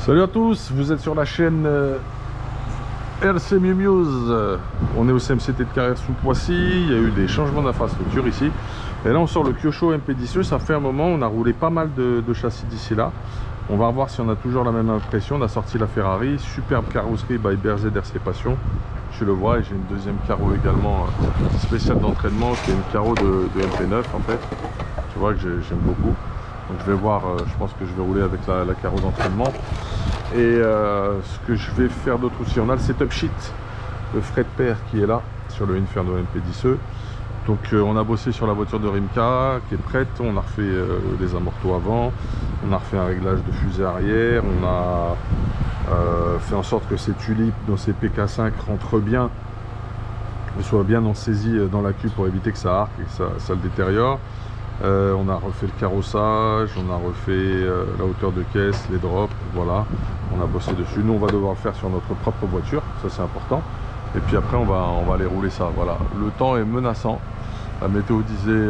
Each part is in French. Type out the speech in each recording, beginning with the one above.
Salut à tous, vous êtes sur la chaîne RC Muse. On est au CMCT de Carrière sous Poissy. Il y a eu des changements d'infrastructure ici. Et là on sort le Kyosho MP10E. Ça fait un moment, on a roulé pas mal de châssis d'ici là. On va voir si on a toujours la même impression. On a sorti la Ferrari, superbe carrosserie by BRZ RC Passion. Tu le vois, et j'ai une deuxième carreau également spéciale d'entraînement qui est une carreau de MP9 en fait. Tu vois que j'aime beaucoup. Donc je vais voir, je pense que je vais rouler avec la carreau d'entraînement. Et ce que je vais faire d'autre aussi, on a le setup sheet de Fred Père qui est là sur le Inferno MP10E. Donc on a bossé sur la voiture de Rimka qui est prête, on a refait les amortos avant, on a refait un réglage de fusée arrière, on a fait en sorte que ces tulipes dans ces PK5 rentrent bien et soient bien en saisie dans la cuve pour éviter que ça arque et que ça le détériore. On a refait le carrossage, on a refait la hauteur de caisse, les drops, voilà, on a bossé dessus. Nous on va devoir le faire sur notre propre voiture, ça c'est important. Et puis après on va aller rouler ça, voilà. Le temps est menaçant, la météo disait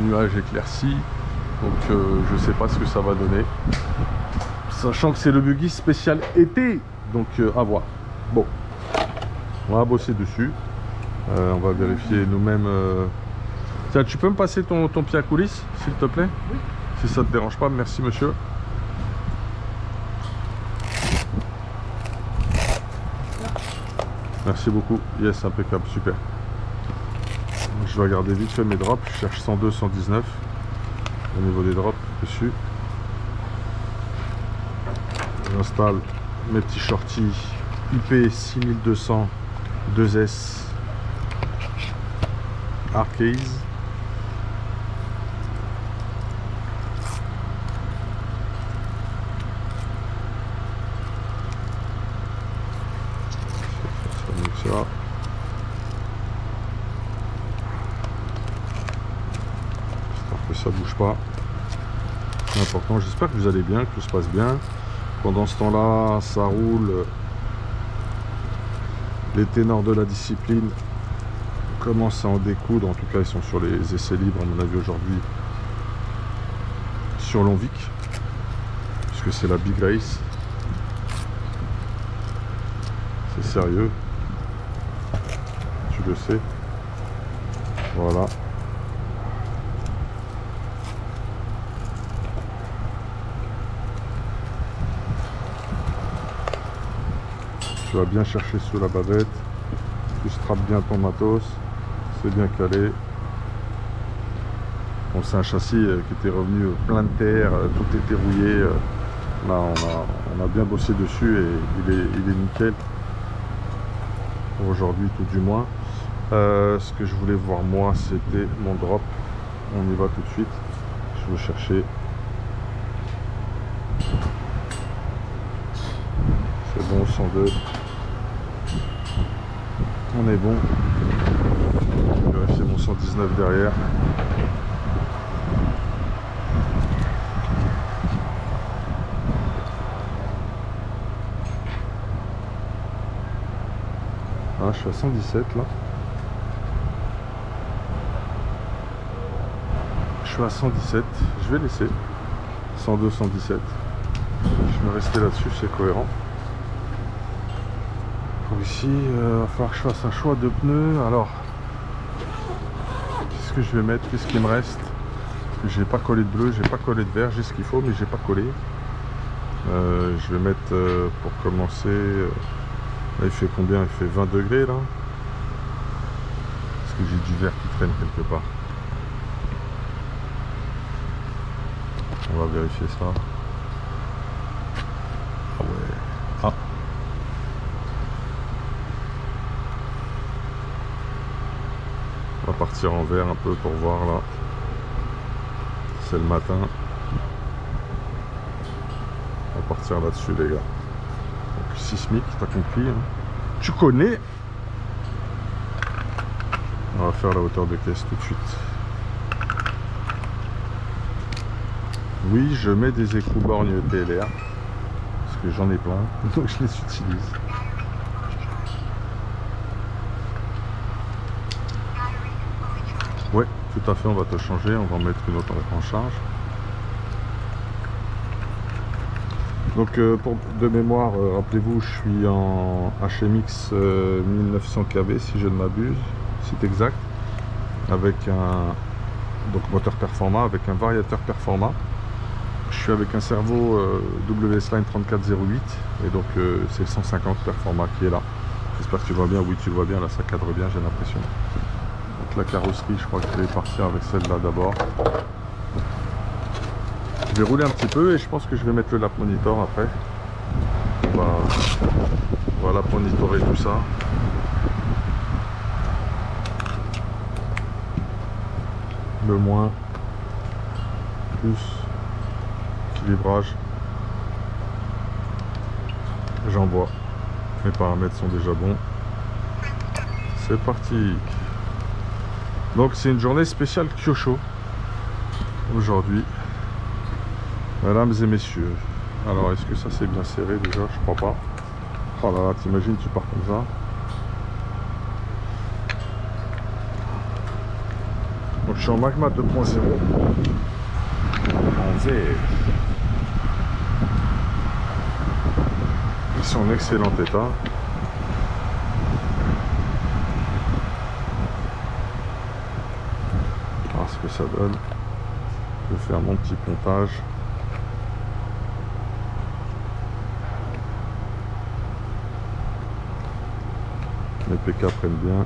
nuages éclaircis, donc je sais pas ce que ça va donner. Sachant que c'est le buggy spécial été, donc à voir. Bon, on va bosser dessus, on va vérifier nous-mêmes. Tiens, tu peux me passer ton pied à coulisse, s'il te plaît? Oui. Si ça te dérange pas, merci monsieur. Merci beaucoup. Yes, impeccable, super. Je vais regarder vite fait mes drops. Je cherche 102, 119 au niveau des drops dessus. J'installe mes petits shorties IP 6200 2S Arcade. J'espère que ça bouge pas. C'est important. J'espère que vous allez bien, que tout se passe bien. Pendant ce temps-là, ça roule. Les ténors de la discipline commencent à en découdre. En tout cas, ils sont sur les essais libres, à mon avis, aujourd'hui, sur Longvic, puisque c'est la Big Race. C'est sérieux. Tu le sais. Voilà. Tu vas bien chercher sous la bavette. Tu strappes bien ton matos. C'est bien calé. Bon, c'est un châssis qui était revenu plein de terre. Tout était rouillé. Là, on a bien bossé dessus et il est nickel. Aujourd'hui, tout du moins. Ce que je voulais voir moi, c'était mon drop. On y va tout de suite. Je vais chercher. C'est bon, 102. On est bon. Je vais vérifier mon 119 derrière. Ah, je suis à 117 là. Je suis à 117. Je vais laisser 102, 117. Je vais rester là-dessus, c'est cohérent. Pour ici, il va falloir que je fasse un choix de pneus. Alors, qu'est-ce que je vais mettre? Qu'est-ce qu'il me reste? J'ai pas collé de bleu, j'ai pas collé de vert, j'ai ce qu'il faut, mais j'ai pas collé. Je vais mettre pour commencer. Là, il fait combien? Il fait 20 degrés là. Est-ce que j'ai du vert qui traîne quelque part? On va vérifier ça. Ah ouais. Ah. On va partir en vert un peu pour voir là. C'est le matin. On va partir là-dessus les gars. Donc sismique, t'as compris hein. Tu connais. On va faire la hauteur de caisse tout de suite. Oui, je mets des écrous borgnes PLR. Parce que j'en ai plein. Donc je les utilise. Ouais, tout à fait, on va te changer, on va en mettre une autre en charge. Donc de mémoire, rappelez-vous, je suis en HMX 1900 kV si je ne m'abuse, c'est exact, avec un moteur performant, avec un variateur performant. Je suis avec un servo WS-Line 3408 et donc c'est le 150 performant qui est là. J'espère que tu vois bien. Oui, tu le vois bien, là ça cadre bien, j'ai l'impression. Donc la carrosserie, je crois que je vais partir avec celle-là d'abord. Je vais rouler un petit peu et je pense que je vais mettre le lap monitor après. On va lap monitorer tout ça. Le moins, plus, équilibrage. J'envoie. Mes paramètres sont déjà bons. C'est parti. Donc c'est une journée spéciale Kyosho aujourd'hui, mesdames et messieurs. Alors est-ce que ça c'est bien serré déjà? Je crois pas. Oh là là, t'imagines, tu pars comme ça. Donc je suis en Magma 2.0 en VR. Ils sont en excellent état. Alors ce que ça donne, je vais faire mon petit pontage. Les PK prennent bien.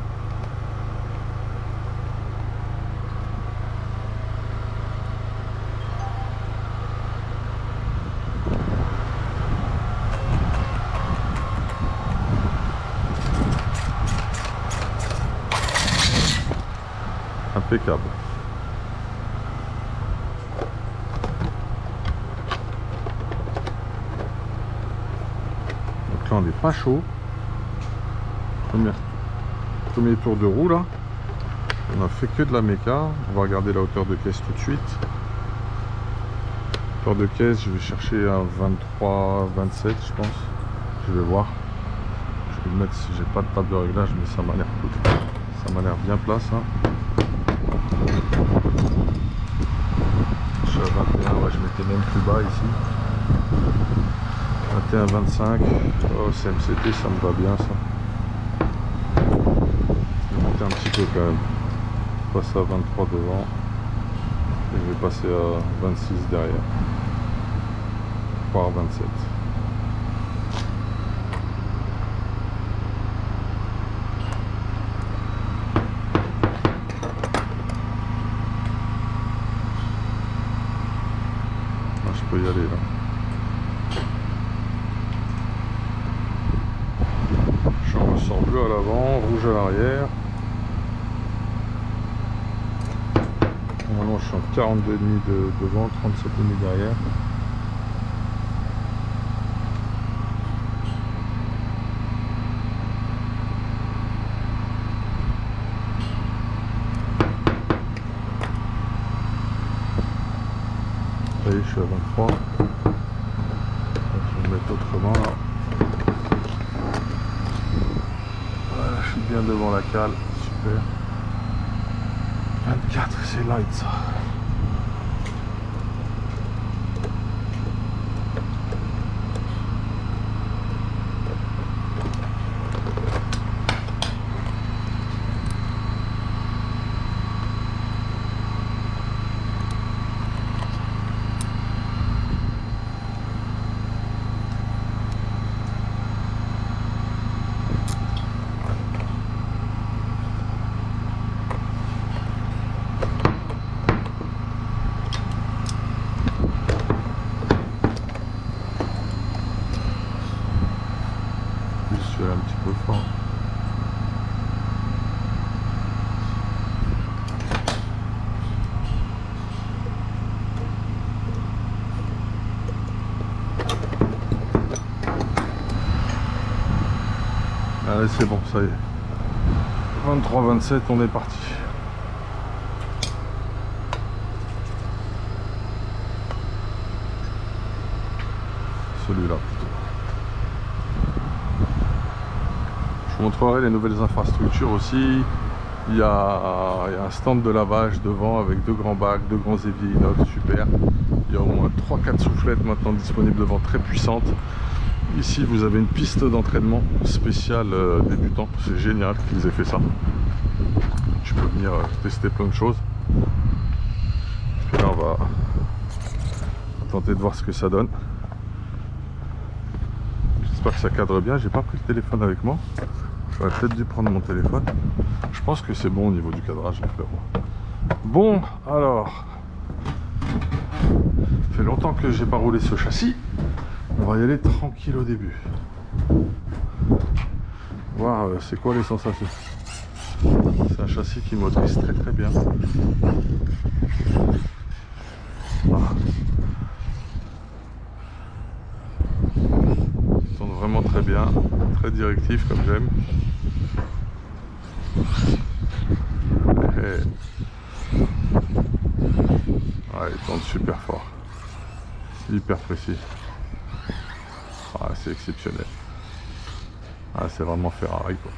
Impeccable. Donc là on n'est pas chaud. Premier tour de roue là. On a fait que de la méca. On va regarder la hauteur de caisse tout de suite. Hauteur de caisse, je vais chercher à 23, 27 je pense. Je vais voir. Je vais le mettre si j'ai pas de table de réglage, mais ça m'a l'air cool. Ça m'a l'air bien plat ça. Je suis à 21, ouais, je mettais même plus bas ici. 21, 25. Oh, CMCT, ça me va bien ça. Je vais monter un petit peu quand même. Je passe à 23 devant. Et je vais passer à 26 derrière. Voire 27. Je peux y aller là. Je suis en ressort bleu à l'avant, rouge à l'arrière. Normalement je suis en 42,5 devant, 37,5 derrière. Ça y est, je suis à 23. Je vais me mettre autrement là. Voilà, je suis bien devant la cale, super. 24, c'est light ça. Un petit peu fort. Allez, c'est bon, ça y est. 23-27, on est parti. Celui-là plutôt. Je vous montrerai les nouvelles infrastructures aussi. Il y a un stand de lavage devant avec deux grands bacs, deux grands éviers inox, super. Il y a au moins 3 4 soufflettes maintenant disponibles devant, très puissantes. Ici vous avez une piste d'entraînement spéciale débutant, c'est génial qu'ils aient fait ça. Tu peux venir tester plein de choses. Puis là on va tenter de voir ce que ça donne. J'espère que ça cadre bien, j'ai pas pris le téléphone avec moi. J'aurais peut-être dû prendre mon téléphone. Je pense que c'est bon au niveau du cadrage, les frérots. Bon, alors, ça fait longtemps que j'ai pas roulé ce châssis. On va y aller tranquille au début. Voir c'est quoi les sensations. C'est un châssis qui motorise très très bien. Ah. Il tourne vraiment très bien, très directif comme j'aime. Ouais, il tourne super fort, hyper précis. Ah, c'est exceptionnel. Ah, c'est vraiment Ferrari quoi.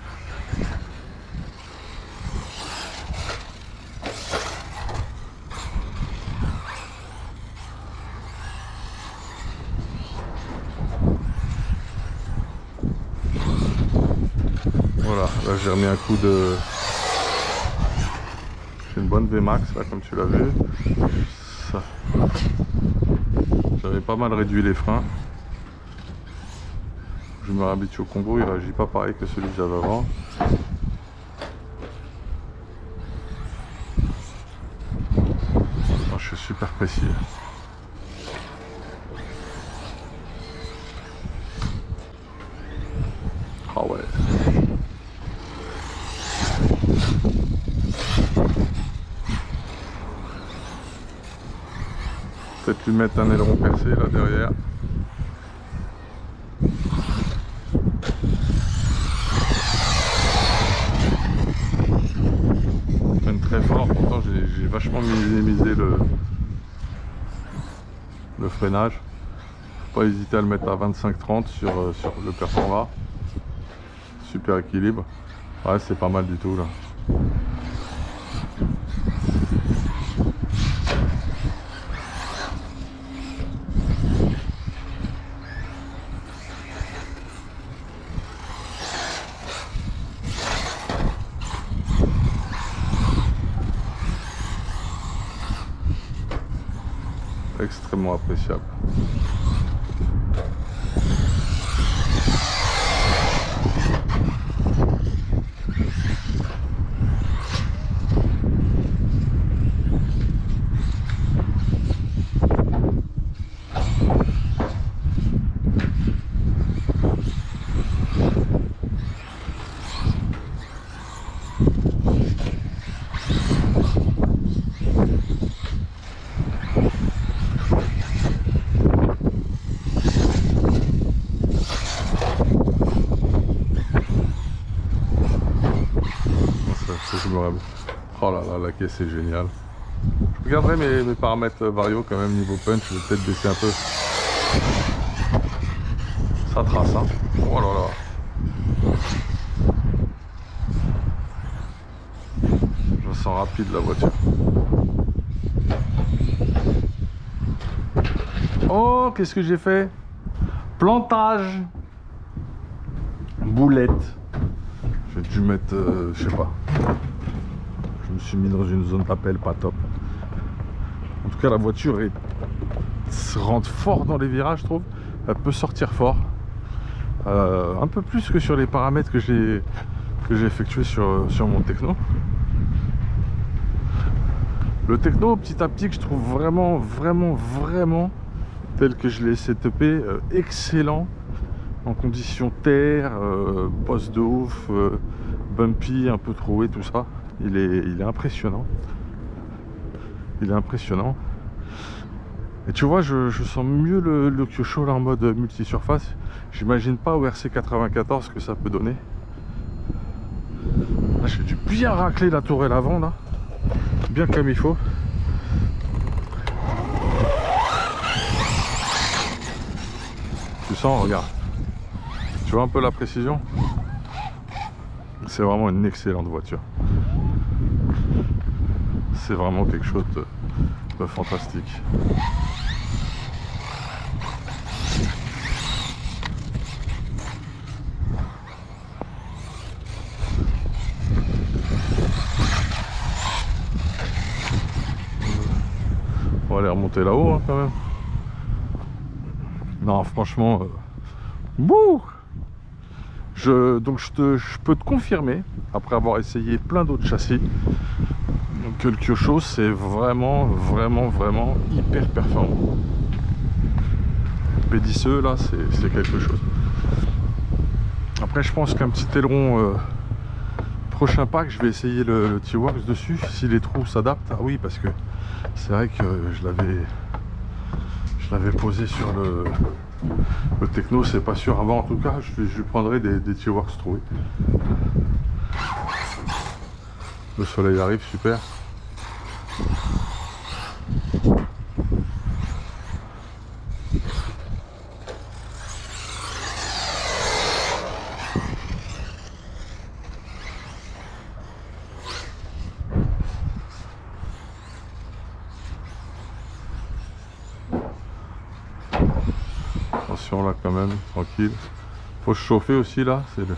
Voilà, là j'ai remis un coup de... J'ai une bonne VMAX là comme tu l'as vu. Ça... J'avais pas mal réduit les freins. Je me réhabitue au combo, il réagit pas pareil que celui que j'avais avant. Je suis super précis. Ah ouais. Peut-être lui mettre un aileron percé là derrière. Freine très fort, pourtant j'ai vachement minimisé le freinage. Faut pas hésiter à le mettre à 25-30 sur le performant. Super équilibre. Ouais, c'est pas mal du tout là. Extrêmement appréciable. Oh là là, la caisse est géniale. Je regarderai mes paramètres vario quand même niveau punch, je vais peut-être baisser un peu. Ça trace hein. Oh là là. Je sens rapide la voiture. Oh, qu'est-ce que j'ai fait? Plantage. Boulette. J'ai dû mettre, je sais pas. Je me suis mis dans une zone d'appel pas top. En tout cas, la voiture se rentre fort dans les virages, je trouve. Elle peut sortir fort. Un peu plus que sur les paramètres que j'ai effectués sur mon techno. Le techno, petit à petit, que je trouve vraiment tel que je l'ai setupé, excellent en conditions terre, bosse de ouf, bumpy, un peu troué, tout ça. Il est impressionnant. Il est impressionnant. Et tu vois, je sens mieux le Kyosho là en mode multi-surface. J'imagine pas au RC94 que ça peut donner. Là, j'ai dû bien racler la tourelle avant là. Bien comme il faut. Tu sens, regarde. Tu vois un peu la précision? C'est vraiment une excellente voiture. C'est vraiment quelque chose de fantastique. monter là-haut hein, quand même. Non, franchement, bouh. Donc je peux te confirmer, après avoir essayé plein d'autres châssis, que le Kyosho c'est vraiment hyper performant. Le P10E là c'est quelque chose. Après je pense qu'un petit aileron prochain pack, je vais essayer le T-Works dessus, si les trous s'adaptent. Ah oui, parce que c'est vrai que je l'avais posé sur le Techno, c'est pas sûr. Avant en tout cas, je prendrai des T-Works troués. Le soleil arrive, super. Attention là quand même, tranquille. Faut se chauffer aussi là, c'est le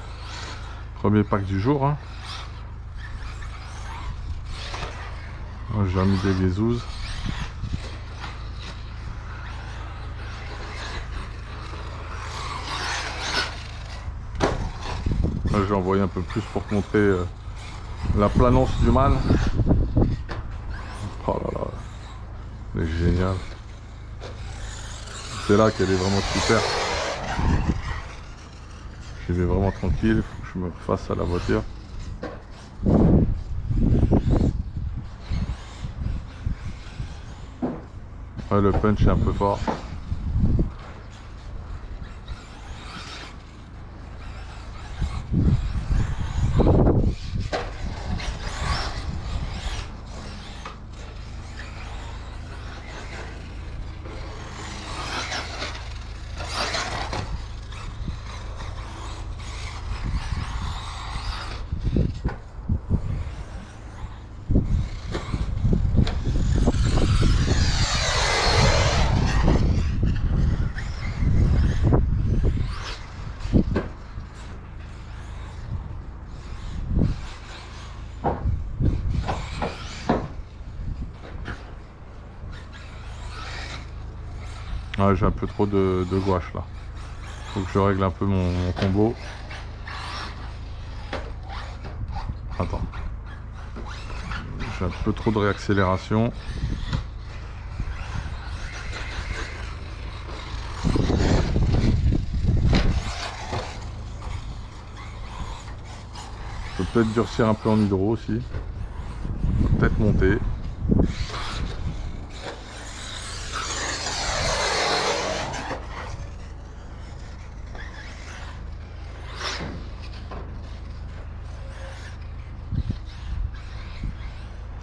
premier pack du jour. Hein. J'ai mis des gazouzes. Là j'ai envoyé un peu plus pour te montrer la planance du mal. Oh là là, elle est géniale. C'est là qu'elle est vraiment super. Je vais vraiment tranquille, il faut que je me fasse à la voiture. Ouais, le punch est un peu fort. Ouais, j'ai un peu trop de gouache là. Faut que je règle un peu mon combo. Attends. J'ai un peu trop de réaccélération. Je peux peut-être durcir un peu en hydro aussi. Peut-être monter.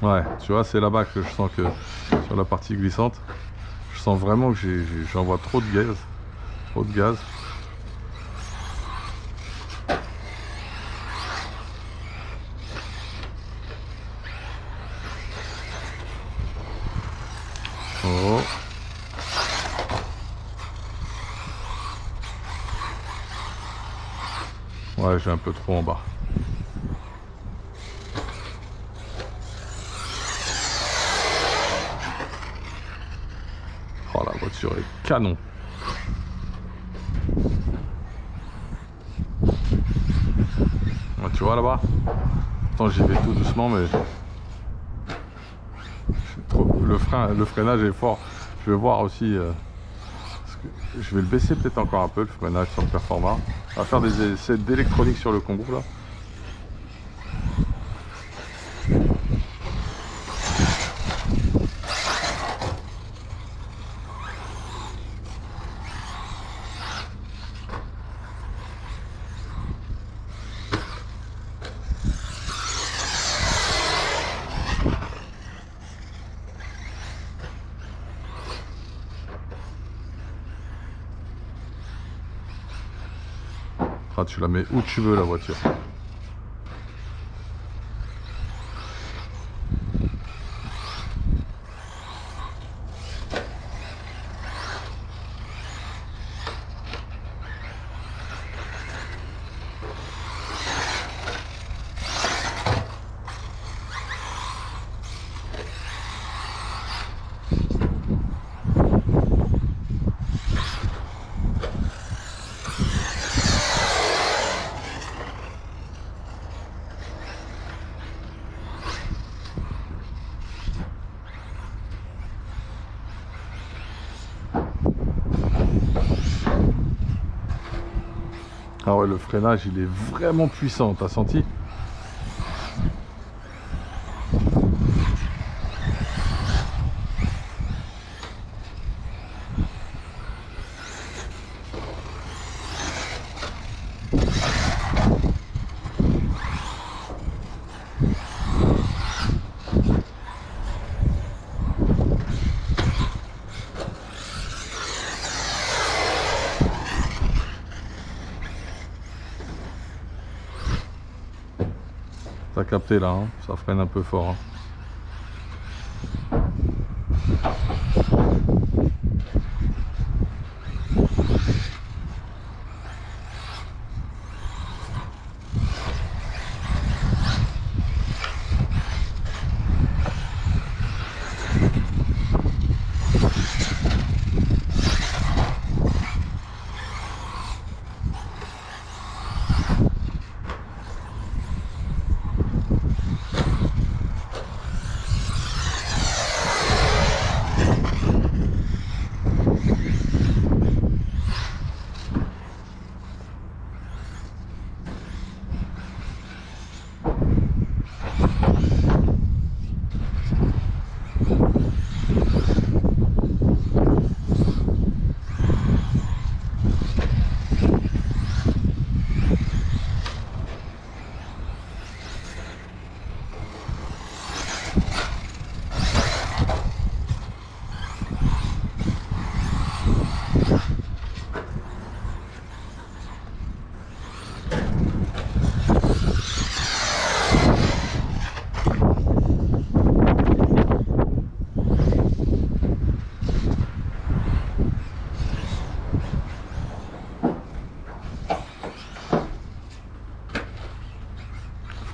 Ouais, tu vois, c'est là-bas que je sens que sur la partie glissante, je sens vraiment que j'envoie trop de gaz. Trop de gaz. Oh. Ouais, j'ai un peu trop en bas. Oh, la voiture est canon. Ouais, tu vois là-bas? Attends, j'y vais tout doucement, mais le freinage est fort. Je vais voir aussi. Parce que je vais le baisser peut-être encore un peu, le freinage sur le Performa. On va faire des essais d'électronique sur le combo là. Ah, tu la mets où tu veux la voiture. Ah ouais, le freinage il est vraiment puissant, t'as senti? T'as capté là, hein, ça freine un peu fort. Hein.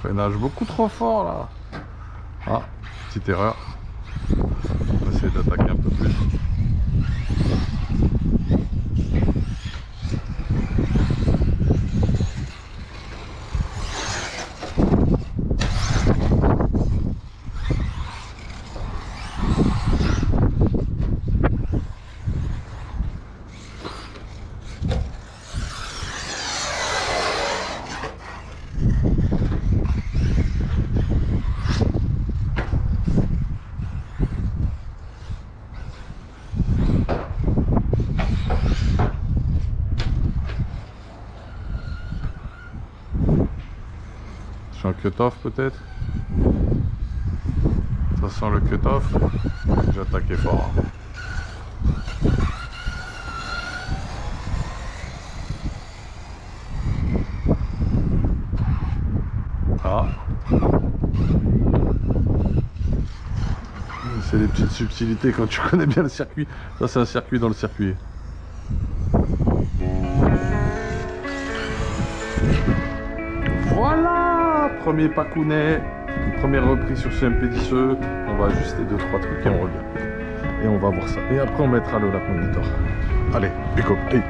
Freinage beaucoup trop fort là. Ah, petite erreur. On va essayer d'attaquer un peu plus. Je suis un cut-off peut-être. Ça sent le cut-off. J'ai attaqué fort. Ah. C'est des petites subtilités quand tu connais bien le circuit. Ça c'est un circuit dans le circuit. Voilà, premier pacounet, une première reprise sur ce MP10E. On va ajuster 2-3 trucs et on revient. Et on va voir ça. Et après on mettra le lap monitor. Allez, écope, hey.